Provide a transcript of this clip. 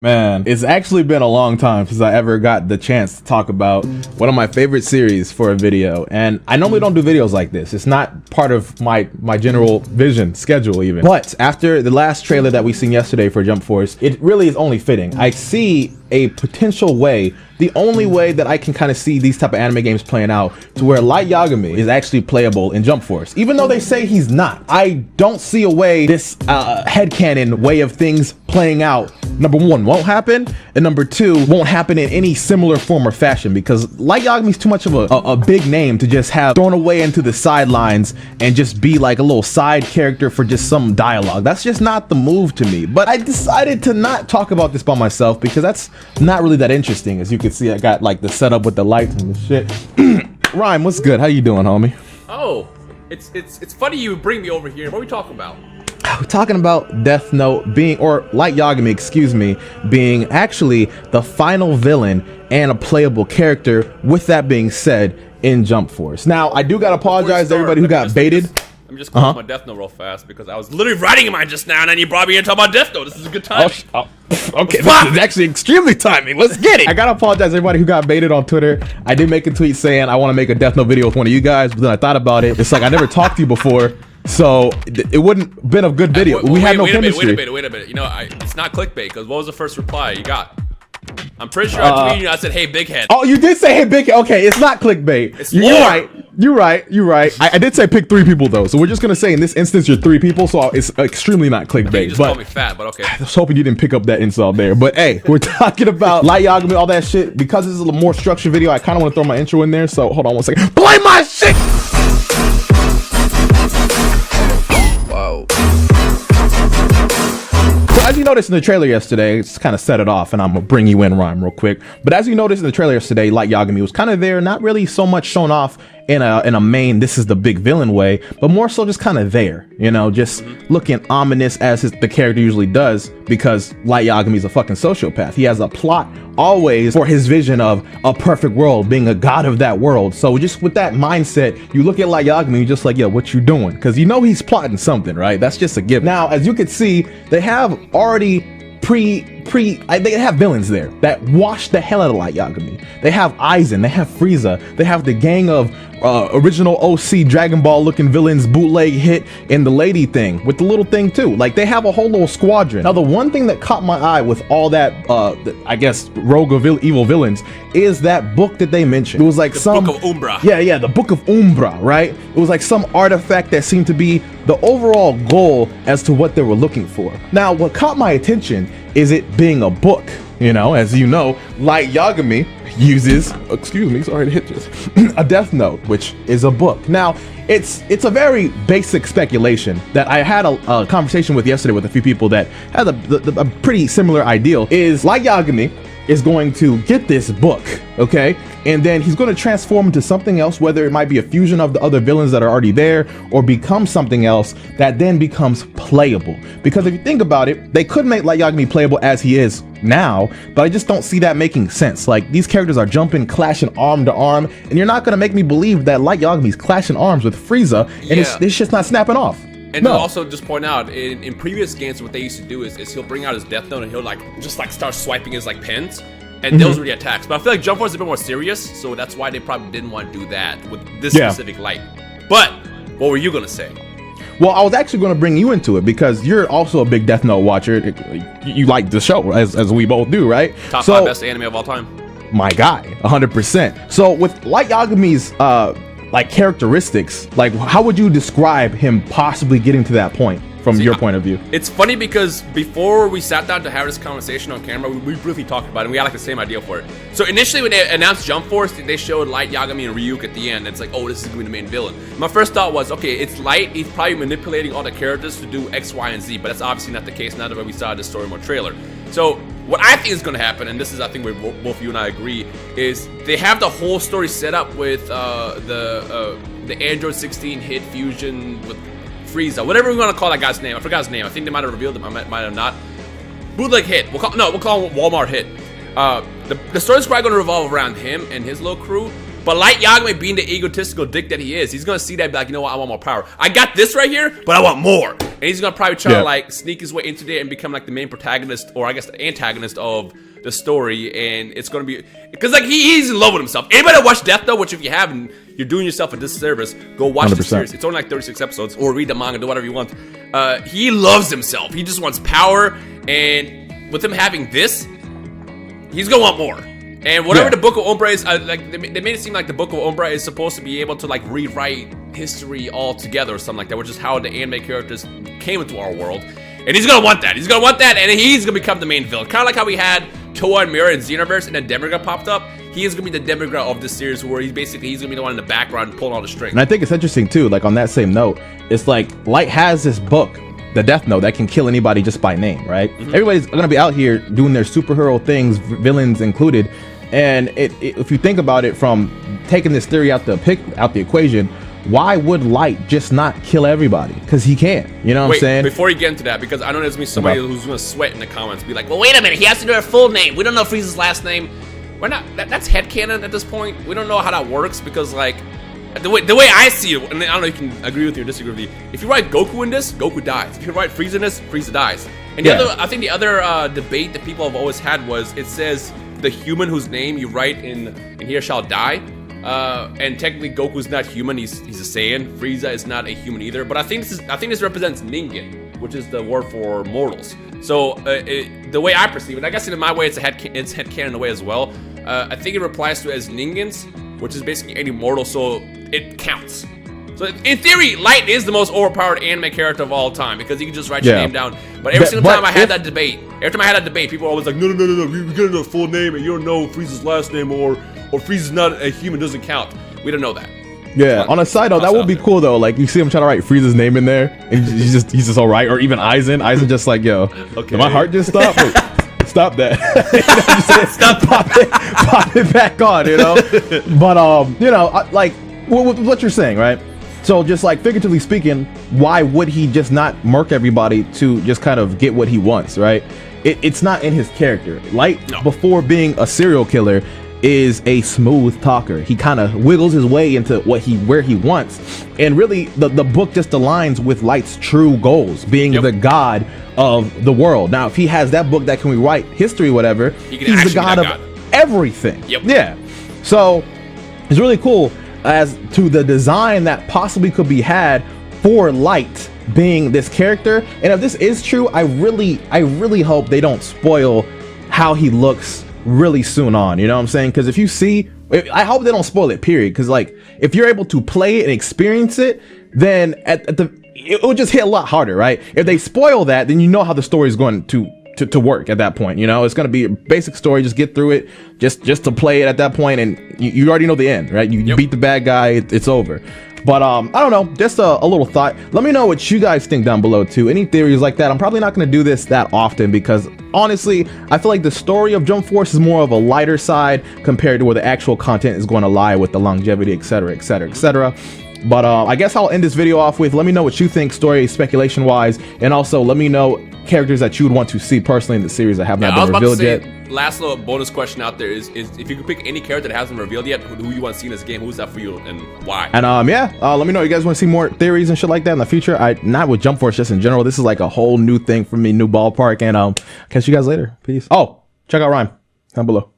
Man, it's actually been a long time since I ever got the chance to talk about one of my favorite series for a video. And I normally don't do videos like this. It's not part of my general vision schedule even. But after the last trailer that we seen yesterday for Jump Force, it really is only fitting. I see a potential way, the only way that I can kind of see these type of anime games playing out, to where Light Yagami is actually playable in Jump Force. Even though they say he's not, I don't see a way this headcanon way of things playing out, number one, won't happen, and number two, won't happen in any similar form or fashion, because Light Yagami is too much of a big name to just have thrown away into the sidelines and just be like a little side character for just some dialogue. That's just not the move to me. But I decided to not talk about this by myself because that's not really that interesting. As you can see, I got like the setup with the lights and the shit. Rhyme, what's good? How you doing, homie? Oh, it's funny you bring me over here. What are we talking about? We're talking about Death Note being, or Light Yagami, excuse me, being actually the final villain and a playable character, with that being said, in Jump Force. Now, I do gotta apologize to everybody who got baited. I'm just closing my Death Note real fast because I was literally writing mine just now, and then you brought me in to talk about Death Note. This is a good time. Okay, this is actually extremely timing. Let's get it. I gotta apologize to everybody who got baited on Twitter. I did make a tweet saying I want to make a Death Note video with one of you guys, but then I thought about it. It's like I never talked to you before, so it wouldn't been a good video. We had no chemistry. Wait a minute. You know, it's not clickbait, because what was the first reply you got? I'm pretty sure I tweeted you. I said, "Hey, big head." Oh, you did say, "Hey, big head." Okay, it's not clickbait. You're right. I did say pick 3 people though, so we're just gonna say in this instance you're 3 people, so it's extremely not clickbait. You just called me fat, but okay. I was hoping you didn't pick up that insult there. But hey, we're talking about Light Yagami, all that shit. Because this is a more structured video, I kind of want to throw my intro in there. So hold on one second. Play my shit. Wow. As you noticed in the trailer yesterday, it's kind of set it off, and I'm gonna bring you in, Rhyme, real quick. But as you noticed in the trailer yesterday, Light Yagami was kind of there, not really so much shown off in a main, this is the big villain way, but more so just kind of there, you know, just looking ominous as the character usually does, because Light Yagami is a fucking sociopath. He has a plot always for his vision of a perfect world, being a god of that world. So just with that mindset, you look at Light Yagami, you're just like, yo, what you doing? Because you know he's plotting something, right? That's just a given. Now, as you can see, they have already they have villains there that wash the hell out of Light Yagami. They have Aizen, they have Frieza, they have the gang of original OC Dragon Ball looking villains, bootleg hit, and the lady thing with the little thing too. Like, they have a whole little squadron. Now, the one thing that caught my eye with all that I guess rogue of evil villains is that book that they mentioned. It was like the Book of Umbra. Yeah, the Book of Umbra, right? It was like some artifact that seemed to be the overall goal as to what they were looking for. Now, what caught my attention is it being a book. You know, as you know, Light Yagami uses, excuse me, sorry to hit this, a Death Note, which is a book. Now, it's a very basic speculation that I had a conversation with yesterday with a few people that had a pretty similar ideal, is Light Yagami is going to get this book, okay? And then he's going to transform into something else, whether it might be a fusion of the other villains that are already there, or become something else that then becomes playable. Because if you think about it, they could make Light Yagami playable as he is now, but I just don't see that making sense. Like, these characters are jumping, clashing arm to arm, and you're not going to make me believe that Light Yagami's clashing arms with Frieza, and it's just not snapping off. And also just point out, in previous games, what they used to do is he'll bring out his Death Note and he'll just start swiping his pens, and those were the attacks. But I feel like Jump Force is a bit more serious, so that's why they probably didn't want to do that with this specific Light. But what were you gonna say? Well, I was actually going to bring you into it because you're also a big Death Note watcher. You like the show, as we both do, right? Top 5 best anime of all time. My guy, 100%. So with Light Yagami's like characteristics, like how would you describe him possibly getting to that point from your point of view? It's funny because before we sat down to have this conversation on camera, we briefly talked about it, and we had like the same idea for it. So initially when they announced Jump Force, they showed Light Yagami and Ryuk at the end. It's like, oh, this is going to be the main villain. My first thought was, okay, it's Light, he's probably manipulating all the characters to do X, Y, and Z, but that's obviously not the case now that we saw the story mode trailer. So what I think is going to happen, and this is I think where both you and I agree, is they have the whole story set up with the Android 16 hit fusion with Frieza, whatever we want to call that guy's name. I forgot his name. I think they might have revealed him. I might have not. Bootleg hit. We'll call him Walmart hit. The story's probably going to revolve around him and his little crew. But Light Yagami, being the egotistical dick that he is, he's gonna see that and be like, you know what, I want more power. I got this right here, but I want more. And he's gonna probably try to like sneak his way into there and become like the main protagonist, or I guess the antagonist of the story. And it's gonna be, because like he's in love with himself. Anybody that watch Death Note, which if you haven't, you're doing yourself a disservice. Go watch 100%. the series. It's only like 36 episodes, or read the manga, do whatever you want. He loves himself. He just wants power, and with him having this, he's gonna want more. And whatever the Book of Umbra is, like they made it seem like the Book of Umbra is supposed to be able to like rewrite history altogether or something like that, which is how the anime characters came into our world. And he's gonna want that. He's gonna want that, and he's gonna become the main villain. Kind of like how we had Toa and Mira in Xenoverse, and then Demigra popped up. He is gonna be the Demigra of this series, where he's gonna be the one in the background pulling all the strings. And I think it's interesting too. Like on that same note, it's like Light has this book, the Death Note, that can kill anybody just by name, right? Everybody's gonna be out here doing their superhero things, villains included. And if you think about it, from taking this theory out the equation, why would Light just not kill everybody? Because he can. You know what I'm saying? Before you get into that, because I know there's gonna be somebody who's gonna sweat in the comments, be like, well, wait a minute, he has to do her full name. We don't know Frieza's last name. We're not. That's headcanon at this point. We don't know how that works, because like the way I see it, and I don't know if you can agree with me or disagree with me. If you write Goku in this, Goku dies. If you write Frieza in this, Frieza dies. And I think the other debate that people have always had was, it says the human whose name you write in here shall die. And technically Goku's not human, he's a Saiyan. Frieza is not a human either. But I think this represents Ningen, which is the word for mortals. So the way I perceive it, I guess in my way it's headcanon in a way as well. I think it applies to as Ningens, which is basically any mortal, so it counts. So in theory, Light is the most overpowered anime character of all time, because he can just write your name down. But every single time I had that debate, people were always like, no, we get into a full name and you don't know Frieza's last name, or Frieza's not a human, doesn't count. We don't know that. Yeah, on a side note, that would be cool though. Like you see him trying to write Frieza's name in there, and he's just all right. Or even Aizen just like, yo, did my heart just stop? Wait, stop that. Stop, pop it back on, you know. But you know, like what you're saying, right? So just like figuratively speaking, why would he just not murk everybody to just kind of get what he wants, right? It's not in his character. Light, before being a serial killer, is a smooth talker. He kind of wiggles his way into where he wants, and really the book just aligns with Light's true goals, being the god of the world. Now, if he has that book that can rewrite history, whatever, he's the god of everything. Yeah. So it's really cool as to the design that possibly could be had for Light being this character. And if this is true, I really hope they don't spoil how he looks really soon on, you know what I'm saying? Because if you see, I hope they don't spoil it, period. Because like if you're able to play it and experience it, then it will just hit a lot harder, right? If they spoil that, then you know how the story is going to work at that point. You know, it's going to be a basic story, just get through it, just to play it at that point, and you already know the end, right? You beat the bad guy, it's over. But I don't know, just a little thought. Let me know what you guys think down below too. Any theories like that? I'm probably not going to do this that often, because honestly, I feel like the story of Jump Force is more of a lighter side compared to where the actual content is going to lie with the longevity, etc, etc, etc. But I guess I'll end this video off with, let me know what you think story speculation wise, and also let me know characters that you would want to see personally in the series that have not been revealed yet. Last little bonus question out there is if you could pick any character that hasn't been revealed yet, who you want to see in this game, who's that for you and why? And let me know if you guys want to see more theories and shit like that in the future. Not with Jump Force, just in general. This is like a whole new thing for me, new ballpark, and catch you guys later. Peace. Oh, check out Rhyme down below.